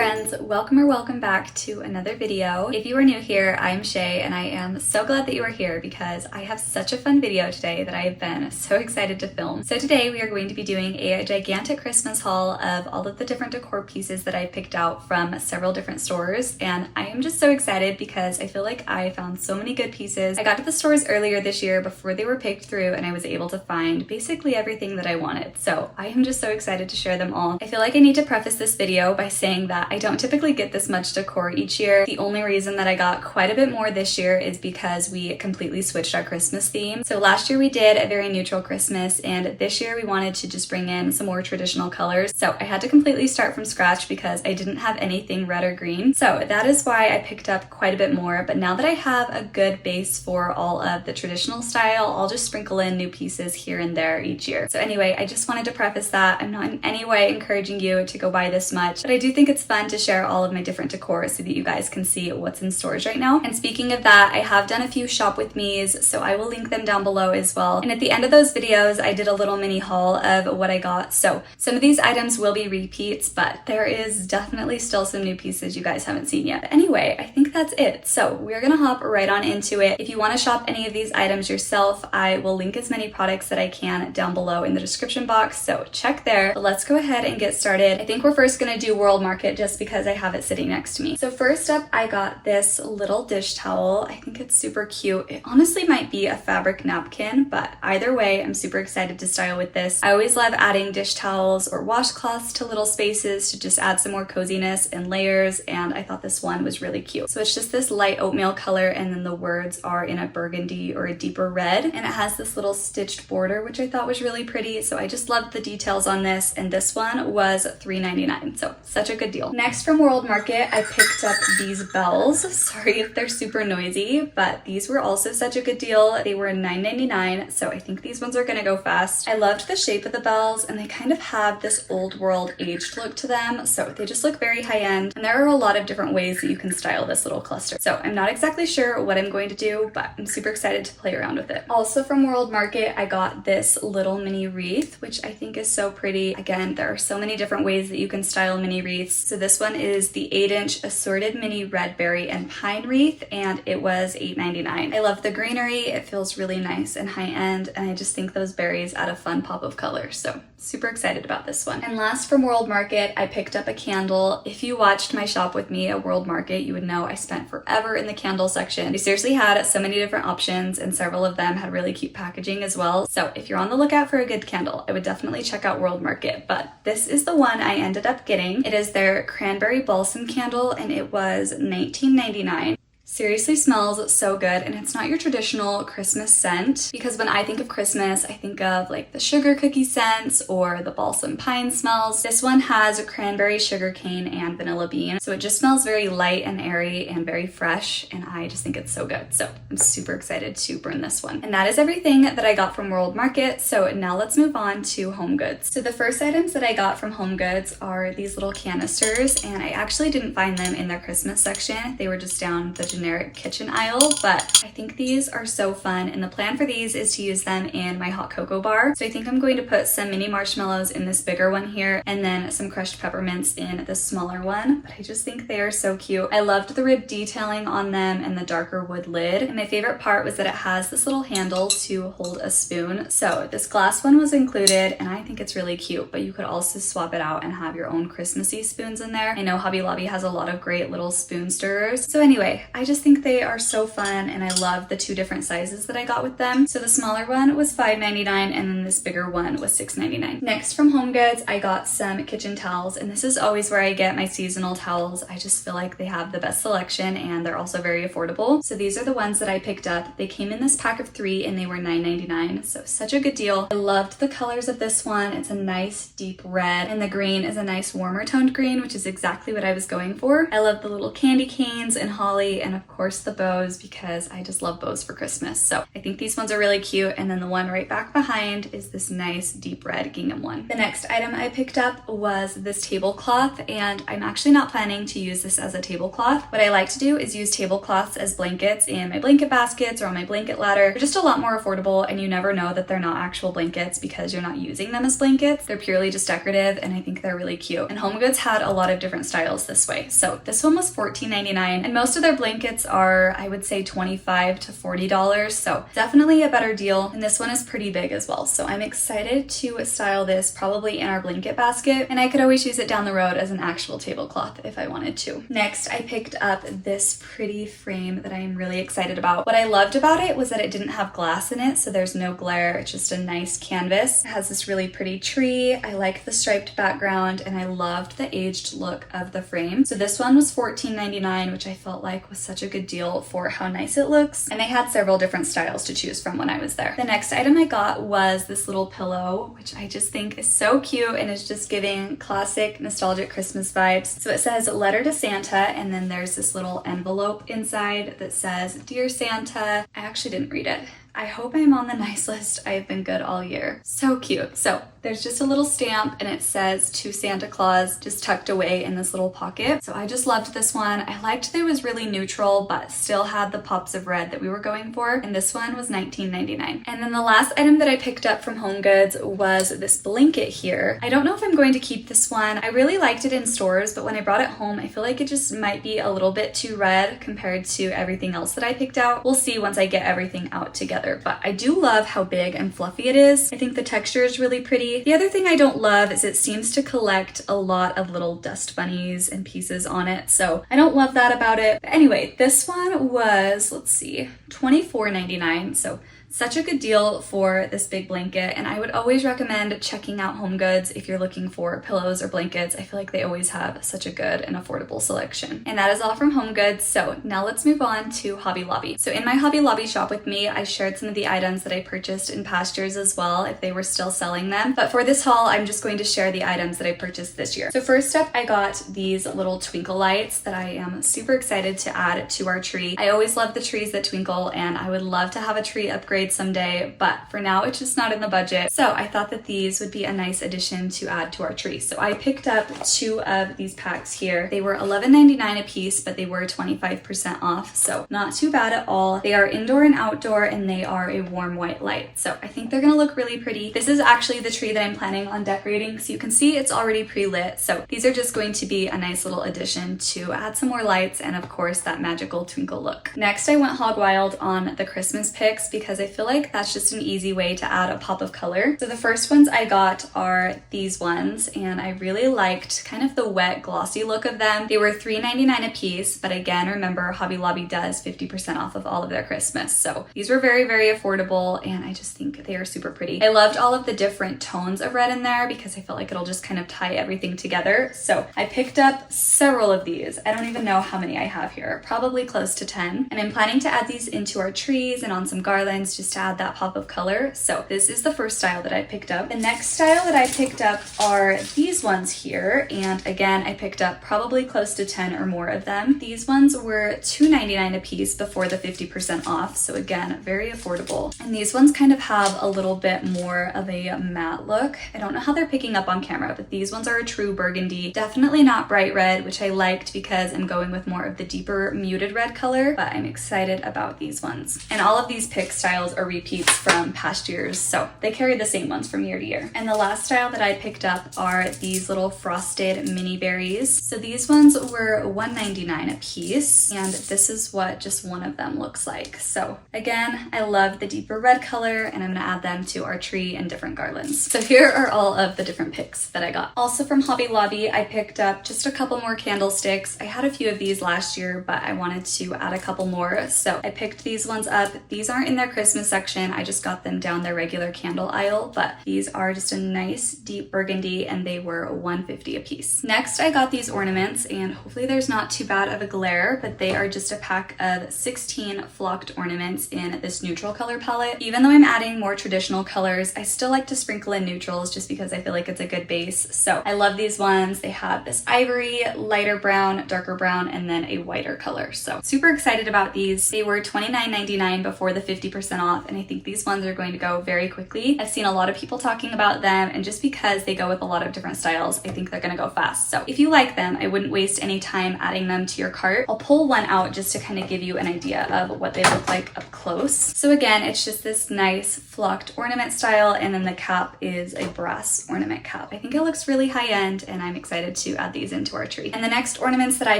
friends, welcome back to another video. If you are new here, I'm Shay and I am so glad that you are here because I have such a fun video today that I have been so excited to film. So today we are going to be doing a gigantic Christmas haul of all of the different decor pieces that I picked out from several different stores, and I am just so excited because I feel like I found so many good pieces. I got to the stores earlier this year before they were picked through and I was able to find basically everything that I wanted. So I am just so excited to share them all. I feel like I need to preface this video by saying that I don't typically get this much decor each year. The only reason that I got quite a bit more this year is because we completely switched our Christmas theme. So last year we did a very neutral Christmas, and this year we wanted to just bring in some more traditional colors. So I had to completely start from scratch because I didn't have anything red or green. So that is why I picked up quite a bit more. But now that I have a good base for all of the traditional style, I'll just sprinkle in new pieces here and there each year. So anyway, I just wanted to preface that I'm not in any way encouraging you to go buy this much, but I do think it's fun to share all of my different decor so that you guys can see what's in stores right now. And speaking of that, I have done a few shop with me's, so I will link them down below as well. And at the end of those videos, I did a little mini haul of what I got. So some of these items will be repeats, but there is definitely still some new pieces you guys haven't seen yet. But anyway, I think that's it. So we're gonna hop right on into it. If you want to shop any of these items yourself, I will link as many products that I can down below in the description box, so check there. But let's go ahead and get started. I think we're first gonna do World Market just because I have it sitting next to me. So first up, I got this little dish towel. I think it's super cute. It honestly might be a fabric napkin, but either way, I'm super excited to style with this. I always love adding dish towels or washcloths to little spaces to just add some more coziness and layers, and I thought this one was really cute. So it's just this light oatmeal color, and then the words are in a burgundy or a deeper red, and it has this little stitched border, which I thought was really pretty. So I just loved the details on this, and this one was $3.99, so such a good deal. Next, from World Market, I picked up these bells. Sorry if they're super noisy, but these were also such a good deal. They were $9.99, so I think these ones are gonna go fast. I loved the shape of the bells, and they kind of have this old world aged look to them, so they just look very high end, and there are a lot of different ways that you can style this little cluster. So I'm not exactly sure what I'm going to do, but I'm super excited to play around with it. Also from World Market, I got this little mini wreath, which I think is so pretty. Again, there are so many different ways that you can style mini wreaths. So this one is the 8-inch assorted mini red berry and pine wreath, and it was $8.99. I love the greenery. It feels really nice and high end, and I just think those berries add a fun pop of color. So super excited about this one. And last, from World Market, I picked up a candle. If you watched my shop with me at World Market, you would know I spent forever in the candle section. They seriously had so many different options, and several of them had really cute packaging as well. So if you're on the lookout for a good candle, I would definitely check out World Market. But this is the one I ended up getting. It is their cranberry balsam candle, and it was $19.99. Seriously smells so good, and it's not your traditional Christmas scent, because when I think of Christmas, I think of like the sugar cookie scents or the balsam pine smells. This one has cranberry, sugar cane, and vanilla bean, so it just smells very light and airy and very fresh, and I just think it's so good. So I'm super excited to burn this one. And that is everything that I got from World Market. So now let's move on to HomeGoods. So the first items that I got from HomeGoods are these little canisters, and I actually didn't find them in their Christmas section. They were just down the generic kitchen aisle, but I think these are so fun, and the plan for these is to use them in my hot cocoa bar. So I think I'm going to put some mini marshmallows in this bigger one here, and then some crushed peppermints in the smaller one. But I just think they are so cute. I loved the rib detailing on them and the darker wood lid, and my favorite part was that it has this little handle to hold a spoon. So this glass one was included, and I think it's really cute, but you could also swap it out and have your own Christmassy spoons in there. I know Hobby Lobby has a lot of great little spoon stirrers. So anyway, I just think they are so fun, and I love the two different sizes that I got with them. So the smaller one was $5.99, and then this bigger one was $6.99. Next, from HomeGoods, I got some kitchen towels, and this is always where I get my seasonal towels. I just feel like they have the best selection, and they're also very affordable. So these are the ones that I picked up. They came in this pack of 3, and they were $9.99, so such a good deal. I loved the colors of this one. It's a nice deep red, and the green is a nice warmer toned green, which is exactly what I was going for. I love the little candy canes and holly, and of course the bows, because I just love bows for Christmas. So I think these ones are really cute. And then the one right back behind is this nice deep red gingham one. The next item I picked up was this tablecloth, and I'm actually not planning to use this as a tablecloth. What I like to do is use tablecloths as blankets in my blanket baskets or on my blanket ladder. They're just a lot more affordable, and you never know that they're not actual blankets because you're not using them as blankets. They're purely just decorative, and I think they're really cute. And HomeGoods had a lot of different styles this way. So this one was $14.99, and most of their blankets are, I would say, $25 to $40. So definitely a better deal. And this one is pretty big as well. So I'm excited to style this probably in our blanket basket, and I could always use it down the road as an actual tablecloth if I wanted to. Next, I picked up this pretty frame that I am really excited about. What I loved about it was that it didn't have glass in it, so there's no glare. It's just a nice canvas. It has this really pretty tree. I like the striped background, and I loved the aged look of the frame. So this one was $14.99, which I felt like was such a good deal for how nice it looks. And they had several different styles to choose from when I was there. The next item I got was this little pillow, which I just think is so cute and is just giving classic nostalgic Christmas vibes. So it says letter to Santa, and then there's this little envelope inside that says, Dear Santa. I actually didn't read it. I hope I'm on the nice list. I've been good all year. So cute. So there's just a little stamp, and it says to Santa Claus, just tucked away in this little pocket. So I just loved this one. I liked that it was really neutral, but still had the pops of red that we were going for. And this one was $19.99. And then the last item that I picked up from HomeGoods was this blanket here. I don't know if I'm going to keep this one. I really liked it in stores, but when I brought it home, I feel like it just might be a little bit too red compared to everything else that I picked out. We'll see once I get everything out together. But I do love how big and fluffy it is. I think the texture is really pretty. The other thing I don't love is it seems to collect a lot of little dust bunnies and pieces on it, so I don't love that about it. But anyway, this one was, let's see, $24.99, so such a good deal for this big blanket, and I would always recommend checking out HomeGoods if you're looking for pillows or blankets. I feel like they always have such a good and affordable selection. And that is all from HomeGoods, so now let's move on to Hobby Lobby. So in my Hobby Lobby shop with me, I shared some of the items that I purchased in past years as well, if they were still selling them. But for this haul, I'm just going to share the items that I purchased this year. So first up, I got these little twinkle lights that I am super excited to add to our tree. I always love the trees that twinkle, and I would love to have a tree upgrade someday, but for now it's just not in the budget. So I thought that these would be a nice addition to add to our tree. So I picked up 2 of these packs here. They were $11.99 a piece, but they were 25% off, so not too bad at all. They are indoor and outdoor, and they are a warm white light. So I think they're gonna look really pretty. This is actually the tree that I'm planning on decorating, so you can see it's already pre-lit. So these are just going to be a nice little addition to add some more lights and of course that magical twinkle look. Next, I went hog wild on the Christmas picks because I feel like that's just an easy way to add a pop of color. So the first ones I got are these ones, and I really liked kind of the wet glossy look of them. They were $3.99 a piece, but again, remember Hobby Lobby does 50% off of all of their Christmas. So these were very, very affordable, and I just think they are super pretty. I loved all of the different tones of red in there because I felt like it'll just kind of tie everything together. So I picked up several of these. I don't even know how many I have here, probably close to 10. And I'm planning to add these into our trees and on some garlands just to add that pop of color. So this is the first style that I picked up. The next style that I picked up are these ones here. And again, I picked up probably close to 10 or more of them. These ones were $2.99 a piece before the 50% off. So again, very affordable. And these ones kind of have a little bit more of a matte look. I don't know how they're picking up on camera, but these ones are a true burgundy. Definitely not bright red, which I liked because I'm going with more of the deeper muted red color, but I'm excited about these ones. And all of these pick styles are repeats from past years, so they carry the same ones from year to year. And the last style that I picked up are these little frosted mini berries. So these ones were $1.99 a piece, and this is what just one of them looks like. So again, I love the deeper red color, and I'm gonna add them to our tree in different garlands. So here are all of the different picks that I got. Also from Hobby Lobby, I picked up just a couple more candlesticks. I had a few of these last year, but I wanted to add a couple more, so I picked these ones up. These aren't in their Christmas Christmas section. I just got them down their regular candle aisle, but these are just a nice deep burgundy and they were $1.50 a piece. Next, I got these ornaments, and hopefully there's not too bad of a glare, but they are just a pack of 16 flocked ornaments in this neutral color palette. Even though I'm adding more traditional colors, I still like to sprinkle in neutrals just because I feel like it's a good base. So I love these ones. They have this ivory, lighter brown, darker brown, and then a whiter color. So super excited about these. They were $29.99 before the 50% off, and I think these ones are going to go very quickly. I've seen a lot of people talking about them, and just because they go with a lot of different styles, I think they're gonna go fast. So if you like them, I wouldn't waste any time adding them to your cart. I'll pull one out just to kind of give you an idea of what they look like up close. So again, it's just this nice flocked ornament style, and then the cap is a brass ornament cap. I think it looks really high end, and I'm excited to add these into our tree. And the next ornaments that I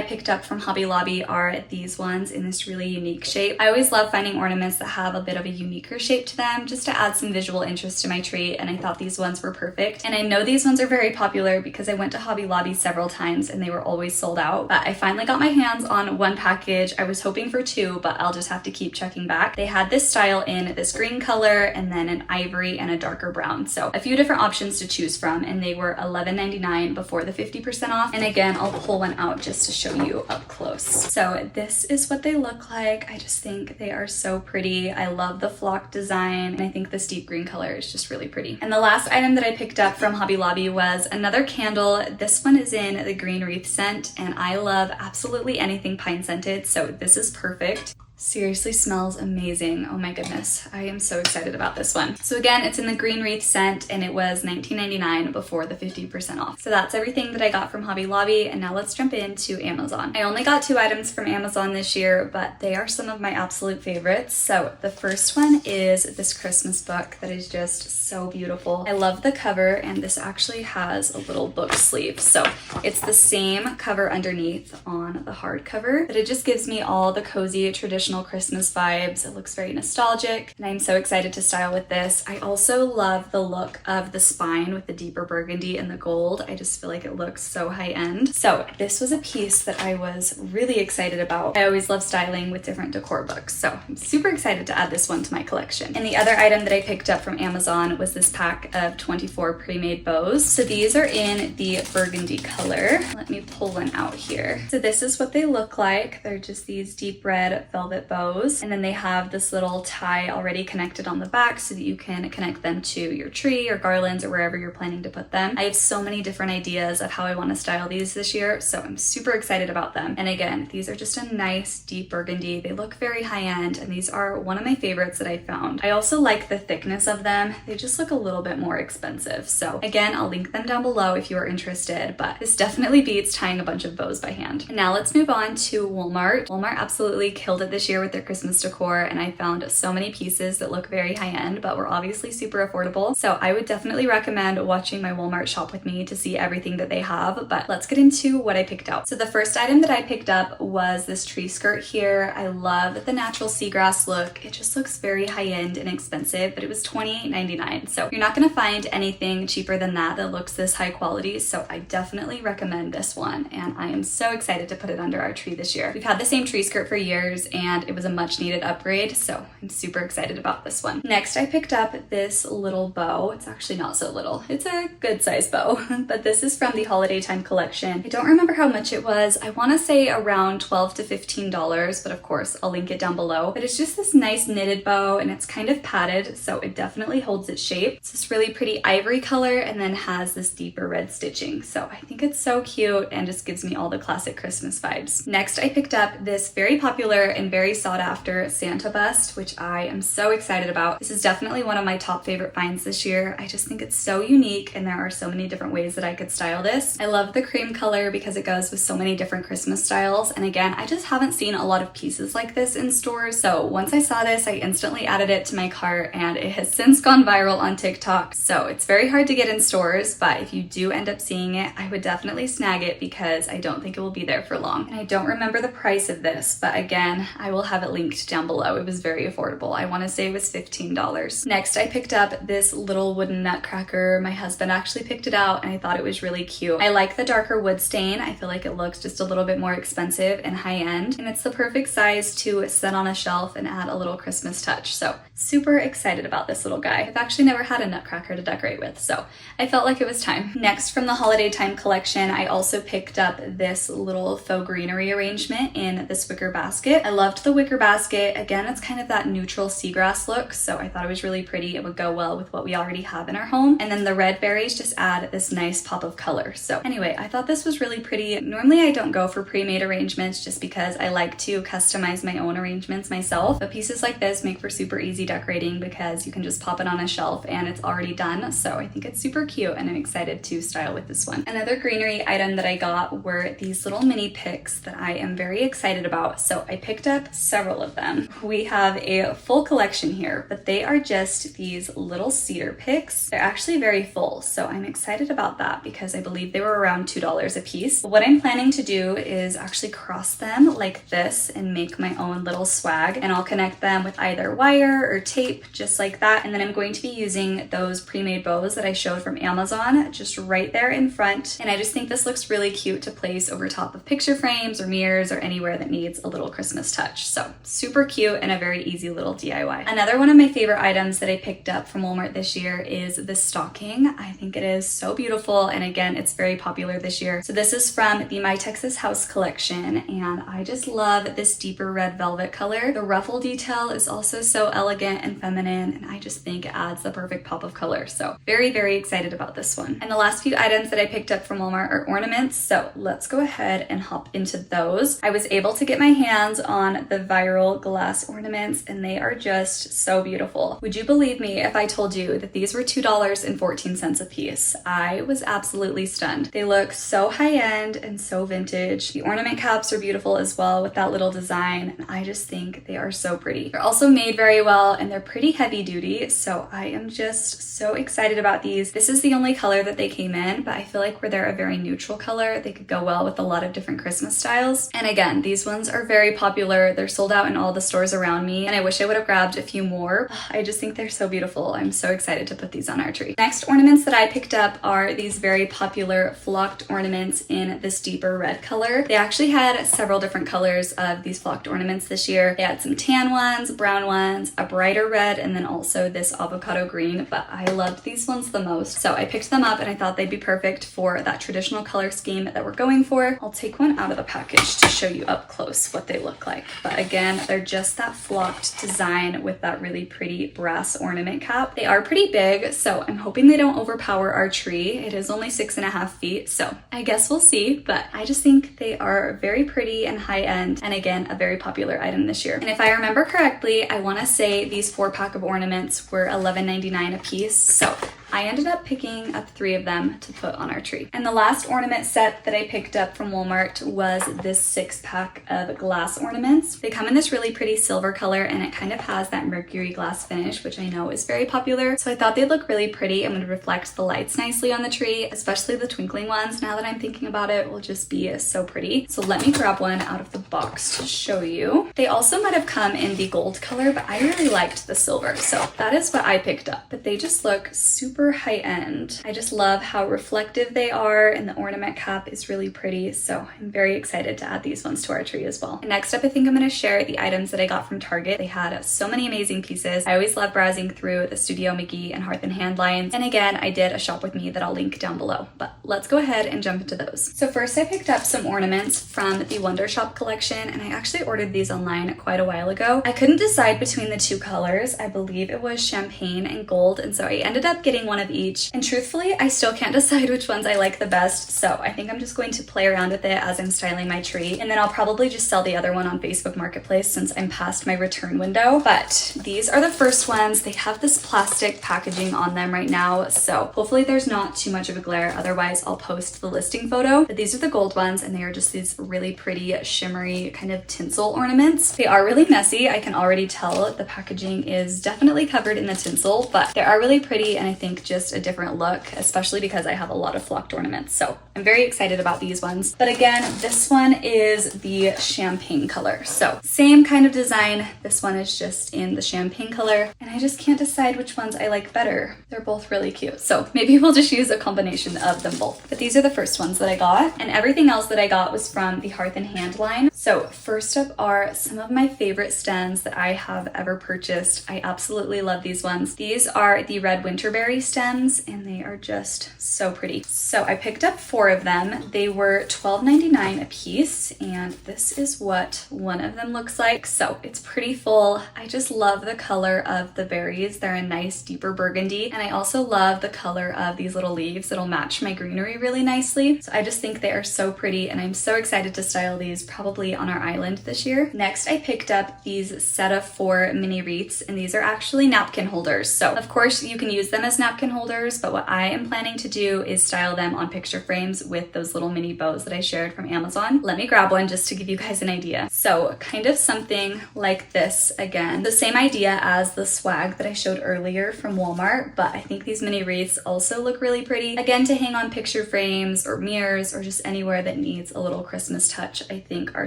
picked up from Hobby Lobby are these ones in this really unique shape. I always love finding ornaments that have a bit of a uniquer shape to them just to add some visual interest to my tree, and I thought these ones were perfect. And I know these ones are very popular because I went to Hobby Lobby several times and they were always sold out, but I finally got my hands on one package. I was hoping for two, but I'll just have to keep checking back. They had this style in this green color and then an ivory and a darker brown. So a few different options to choose from, and they were $11.99 before the 50% off. And again, I'll pull one out just to show you up close. So this is what they look like. I just think they are so pretty. I love the flock design, and I think this deep green color is just really pretty. And the last item that I picked up from Hobby Lobby was another candle. This one is in the green wreath scent, and I love absolutely anything pine scented, so this is perfect. Seriously smells amazing. Oh my goodness. I am so excited about this one. So again, it's in the green wreath scent, and it was $19.99 before the 50% off. So that's everything that I got from Hobby Lobby, and now let's jump into Amazon. I only got 2 items from Amazon this year, but they are some of my absolute favorites. So the first one is this Christmas book that is just so beautiful. I love the cover, and this actually has a little book sleeve. So it's the same cover underneath on the hardcover, but it just gives me all the cozy traditional Christmas vibes. It looks very nostalgic, and I'm so excited to style with this. I also love the look of the spine with the deeper burgundy and the gold. I just feel like it looks so high end. So this was a piece that I was really excited about. I always love styling with different decor books, so I'm super excited to add this one to my collection. And the other item that I picked up from Amazon was this pack of 24 pre-made bows. So these are in the burgundy color. Let me pull one out here. So this is what they look like. They're just these deep red velvet bows, and then they have this little tie already connected on the back so that you can connect them to your tree or garlands or wherever you're planning to put them. I have so many different ideas of how I want to style these this year, so I'm super excited about them. And again, these are just a nice deep burgundy. They look very high end, and these are one of my favorites that I found. I also like the thickness of them. They just look a little bit more expensive. So again, I'll link them down below if you are interested, but this definitely beats tying a bunch of bows by hand. And now let's move on to Walmart. Walmart absolutely killed it this year with their Christmas decor, and I found so many pieces that look very high end but were obviously super affordable. So I would definitely recommend watching my Walmart shop with me to see everything that they have. But let's get into what I picked out. So the first item that I picked up was this tree skirt here. I love the natural seagrass look. It just looks very high end and expensive, but it was $28.99. So you're not gonna find anything cheaper than that looks this high quality. So I definitely recommend this one, and I am so excited to put it under our tree this year. We've had the same tree skirt for years, and it was a much needed upgrade, so I'm super excited about this one. Next, I picked up this little bow. It's actually not so little. It's a good size bow, but this is from the holiday time collection. I don't remember how much it was. I want to say around $12 to $15, but of course I'll link it down below. But it's just this nice knitted bow, and it's kind of padded, so it definitely holds its shape. It's this really pretty ivory color and then has this deeper red stitching. So I think it's so cute and just gives me all the classic Christmas vibes. Next, I picked up this very popular and very sought after Santa bust, which I am so excited about. This is definitely one of my top favorite finds this year. I just think it's so unique, and there are so many different ways that I could style this. I love the cream color because it goes with so many different Christmas styles, and again, I just haven't seen a lot of pieces like this in stores, so once I saw this, I instantly added it to my cart, and it has since gone viral on TikTok. So it's very hard to get in stores, but if you do end up seeing it, I would definitely snag it because I don't think it will be there for long. And I don't remember the price of this, but again, I I will have it linked down below. It was very affordable. I want to say it was $15. Next, I picked up this little wooden nutcracker. My husband actually picked it out and I thought it was really cute. I like the darker wood stain. I feel like it looks just a little bit more expensive and high end, and it's the perfect size to set on a shelf and add a little Christmas touch. So super excited about this little guy. I've actually never had a nutcracker to decorate with, so I felt like it was time. Next, from the holiday time collection, I also picked up this little faux greenery arrangement in this wicker basket. I loved the wicker basket. Again, it's kind of that neutral seagrass look, so I thought it was really pretty. It would go well with what we already have in our home. And then the red berries just add this nice pop of color. So anyway, I thought this was really pretty. Normally I don't go for pre-made arrangements just because I like to customize my own arrangements myself, but pieces like this make for super easy decorating because you can just pop it on a shelf and it's already done. So I think it's super cute and I'm excited to style with this one. Another greenery item that I got were these little mini picks that I am very excited about. So I picked up several of them. We have a full collection here, but they are just these little cedar picks. They're actually very full, so I'm excited about that because I believe they were around $2 a piece. What I'm planning to do is actually cross them like this and make my own little swag, and I'll connect them with either wire or tape just like that. And then I'm going to be using those pre-made bows that I showed from Amazon just right there in front. And I just think this looks really cute to place over top of picture frames or mirrors or anywhere that needs a little Christmas touch. So super cute and a very easy little DIY. Another one of my favorite items that I picked up from Walmart this year is this stocking. I think it is so beautiful, and again, it's very popular this year. So this is from the My Texas House collection, and I just love this deeper red velvet color. The ruffle detail is also so elegant and feminine, and I just think it adds the perfect pop of color. So very, very excited about this one. And the last few items that I picked up from Walmart are ornaments, so let's go ahead and hop into those. I was able to get my hands on the viral glass ornaments, and they are just so beautiful. Would you believe me if I told you that these were $2.14 a piece? I was absolutely stunned. They look so high-end and so vintage. The ornament caps are beautiful as well with that little design, and I just think they are so pretty. They're also made very well, and they're pretty heavy duty, so I am just so excited about these. This is the only color that they came in, but I feel like where they're a very neutral color, they could go well with a lot of different Christmas styles. And again, these ones are very popular. They're sold out in all the stores around me, and I wish I would have grabbed a few more. I just think they're so beautiful. I'm so excited to put these on our tree. Next ornaments that I picked up are these very popular flocked ornaments in this deeper red color. They actually had several different colors of these flocked ornaments this year. They had some tan ones, brown ones, a brighter red, and then also this avocado green, but I loved these ones the most. So I picked them up and I thought they'd be perfect for that traditional color scheme that we're going for. I'll take one out of the package to show you up close what they look like. But again, they're just that flocked design with that really pretty brass ornament cap. They are pretty big, so I'm hoping they don't overpower our tree. It is only 6.5 feet, so I guess we'll see, but I just think they are very pretty and high end, and again, a very popular item this year. And if I remember correctly, I want to say these 4-pack of ornaments were $11.99 a piece, so I ended up picking up 3 of them to put on our tree. And the last ornament set that I picked up from Walmart was this 6-pack of glass ornaments. They come in this really pretty silver color, and it kind of has that mercury glass finish, which I know is very popular. So I thought they'd look really pretty and would reflect the lights nicely on the tree, especially the twinkling ones. Now that I'm thinking about it, will just be so pretty. So let me grab one out of the box to show you. They also might have come in the gold color, but I really liked the silver. So that is what I picked up, but they just look super high end. I just love how reflective they are, and the ornament cap is really pretty, so I'm very excited to add these ones to our tree as well. And next up, I think I'm going to share the items that I got from Target. They had so many amazing pieces. I always love browsing through the Studio McGee and Hearth Hand lines, and again, I did a shop with me that I'll link down below, but let's go ahead and jump into those. So first, I picked up some ornaments from the Wonder Shop collection, and I actually ordered these online quite a while ago. I couldn't decide between the 2 colors. I believe it was champagne and gold, and so I ended up getting one of each, and truthfully, I still can't decide which ones I like the best, so I think I'm just going to play around with it as I'm styling my tree, and then I'll probably just sell the other one on Facebook Marketplace since I'm past my return window. But these are the first ones. They have this plastic packaging on them right now, so hopefully there's not too much of a glare, otherwise I'll post the listing photo. But these are the gold ones, and they are just these really pretty shimmery kind of tinsel ornaments. They are really messy. I can already tell the packaging is definitely covered in the tinsel, but they are really pretty, and I think think just a different look, especially because I have a lot of flocked ornaments. So I'm very excited about these ones. But again, this one is the champagne color. So same kind of design. This one is just in the champagne color, and I just can't decide which ones I like better. They're both really cute. So maybe we'll just use a combination of them both. But these are the first ones that I got, and everything else that I got was from the Hearth Hand line. So first up are some of my favorite stems that I have ever purchased. I absolutely love these ones. These are the red winterberry stems, and they are just so pretty. So I picked up 4 of them. They were $12.99 a piece, and this is what one of them looks like. So it's pretty full. I just love the color of the berries. They're a nice deeper burgundy, and I also love the color of these little leaves that'll match my greenery really nicely. So I just think they are so pretty, and I'm so excited to style these probably on our island this year. Next, I picked up these set of 4 mini wreaths, and these are actually napkin holders. So of course you can use them as napkin holders, but what I am planning to do is style them on picture frames with those little mini bows that I shared from Amazon. Let me grab one just to give you guys an idea. So kind of something like this again. The same idea as the swag that I showed earlier from Walmart, but I think these mini wreaths also look really pretty. Again, to hang on picture frames or mirrors or just anywhere that needs a little Christmas touch, I think are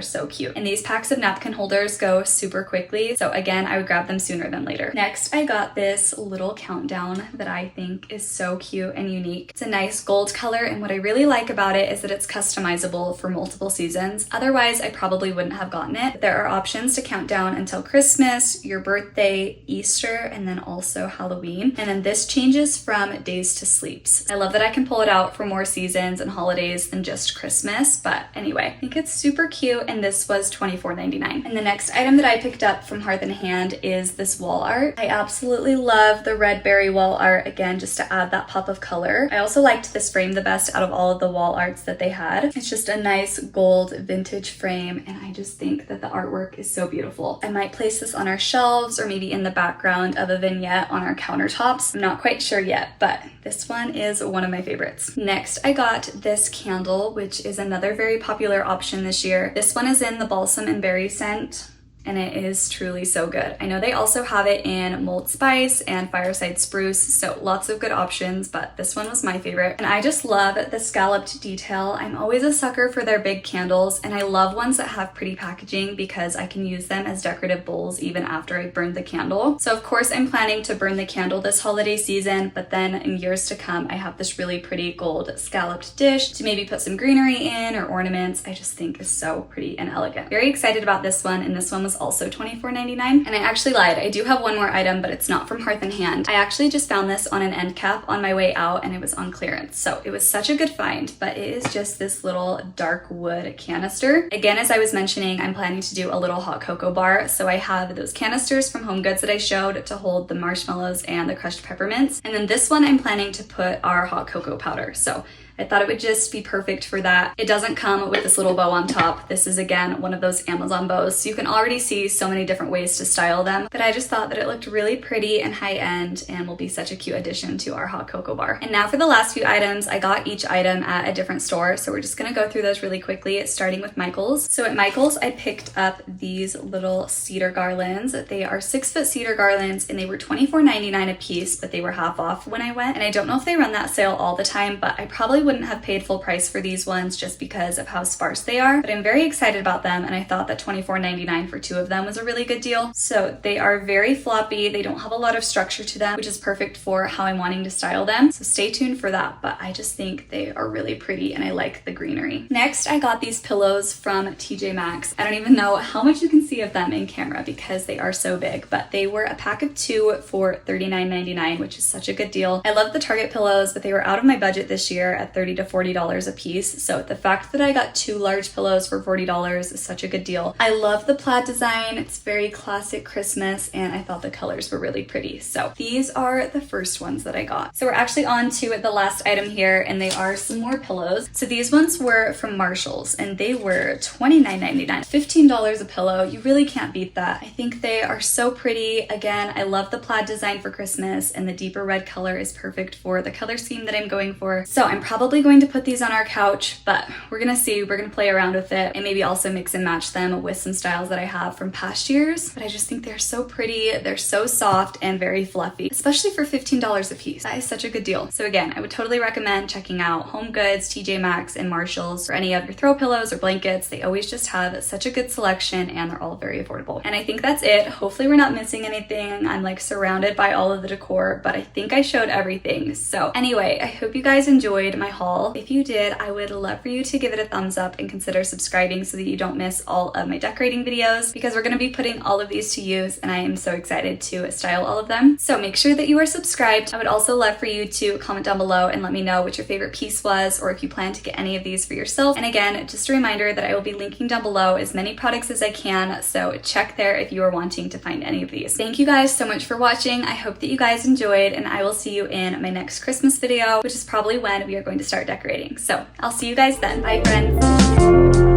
so cute. And these packs of napkin holders go super quickly, so again, I would grab them sooner than later. Next, I got this little countdown that I think is so cute and unique. It's a nice gold color, and what I really like about it is that it's customizable for multiple seasons. Otherwise, I probably wouldn't have gotten it. There are options to count down until Christmas, your birthday, Easter, and then also Halloween. And then this changes from days to sleeps. I love that I can pull it out for more seasons and holidays than just Christmas, but anyway, I think it's super cute, and this was $24.99. And the next item that I picked up from Hearth Hand is this wall art. I absolutely love the red berry wall art, again, just to add that pop of color. I also liked this frame the best out of all of the wall arts that they had. It's just a nice gold vintage frame, and I just think that the artwork is so beautiful. I might place this on our shelves or maybe in the background of a vignette on our countertops. I'm not quite sure yet, but this one is one of my favorites. Next, I got this candle, which is another very popular option this year. This one is in the balsam and berry scent, and it is truly so good. I know they also have it in mulled spice and fireside spruce, so lots of good options, but this one was my favorite. And I just love the scalloped detail. I'm always a sucker for their big candles, and I love ones that have pretty packaging because I can use them as decorative bowls even after I burned the candle. So of course I'm planning to burn the candle this holiday season, but then in years to come, I have this really pretty gold scalloped dish to maybe put some greenery in or ornaments. I just think is so pretty and elegant. Very excited about this one, and this one was also $24.99. And I actually lied. I do have one more item, but it's not from Hearth Hand. I actually just found this on an end cap on my way out, and it was on clearance. So it was such a good find, but it is just this little dark wood canister. Again, as I was mentioning, I'm planning to do a little hot cocoa bar. So I have those canisters from HomeGoods that I showed to hold the marshmallows and the crushed peppermints. And then this one I'm planning to put our hot cocoa powder. So I thought it would just be perfect for that. It doesn't come with this little bow on top. This is, again, one of those Amazon bows. So you can already see so many different ways to style them, but I just thought that it looked really pretty and high-end and will be such a cute addition to our hot cocoa bar. And now for the last few items. I got each item at a different store, so we're just gonna go through those really quickly, starting with Michael's. So at Michael's, I picked up these little cedar garlands. They are 6-foot cedar garlands, and they were $24.99 a piece, but they were half off when I went. And I don't know if they run that sale all the time, but I probably wouldn't have paid full price for these ones just because of how sparse they are, but I'm very excited about them, and I thought that $24.99 for 2 of them was a really good deal. So they are very floppy. They don't have a lot of structure to them, which is perfect for how I'm wanting to style them. So stay tuned for that, but I just think they are really pretty, and I like the greenery. Next, I got these pillows from TJ Maxx. I don't even know how much you can see of them in camera because they are so big, but they were a pack of 2 for $39.99, which is such a good deal. I love the Target pillows, but they were out of my budget this year at $30 to $40 a piece. So the fact that I got 2 large pillows for $40 is such a good deal. I love the plaid design. It's very classic Christmas, and I thought the colors were really pretty. So these are the first ones that I got. So we're actually on to the last item here, and they are some more pillows. So these ones were from Marshall's, and they were $29.99, $15 a pillow. You really can't beat that. I think they are so pretty. Again, I love the plaid design for Christmas, and the deeper red color is perfect for the color scheme that I'm going for. So I'm probably probably going to put these on our couch, but we're gonna see. We're gonna play around with it and maybe also mix and match them with some styles that I have from past years. But I just think they're so pretty. They're so soft and very fluffy, especially for $15 a piece. That is such a good deal. So again, I would totally recommend checking out HomeGoods, TJ Maxx, and Marshalls for any of your throw pillows or blankets. They always just have such a good selection and they're all very affordable. And I think that's it. Hopefully we're not missing anything. I'm like surrounded by all of the decor, but I think I showed everything. So anyway, I hope you guys enjoyed my haul. If you did, I would love for you to give it a thumbs up and consider subscribing so that you don't miss all of my decorating videos, because we're going to be putting all of these to use and I am so excited to style all of them. So make sure that you are subscribed. I would also love for you to comment down below and let me know what your favorite piece was, or if you plan to get any of these for yourself. And again, just a reminder that I will be linking down below as many products as I can, so check there if you are wanting to find any of these. Thank you guys so much for watching. I hope that you guys enjoyed, and I will see you in my next Christmas video, which is probably when we are going to start decorating. So I'll see you guys then. Bye, friends.